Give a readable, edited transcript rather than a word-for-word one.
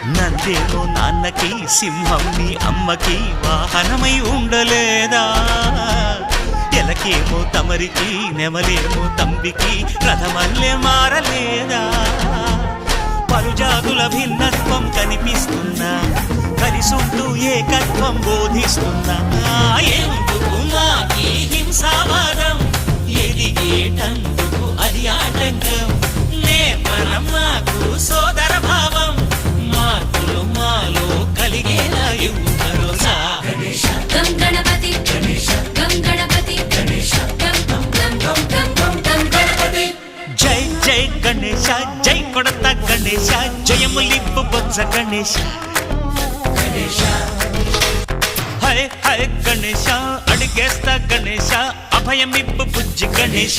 నందేమో నాన్నకి సింహం నీ అమ్మకి వాహనమై ఉండలేదా ఎలకేమో తమరికి నెమలేమో తంబికి రథమల్లే మారలేదా పలుజాతుల భిన్నత్వం కనిపిస్తున్నా కలిసుంటూ ఏకత్వం బోధిస్తున్నా ఎందుకు మాకి హింసావాదం ఎదిగేటందుకు అది ఆటంకం నేపరం మాకు సోదర భావం మార్పులు మాలో కలిగేలా భరోసా గం గణపతి గం గణపతి గం గణపతి జై జై గణేశ జై కొడత గణేశ జయములిప్పు బొత్స గణేశ హై హై గణేశ అడిగేస్తా గణేశ అభయమిప్పు బుజ్జి గణేశ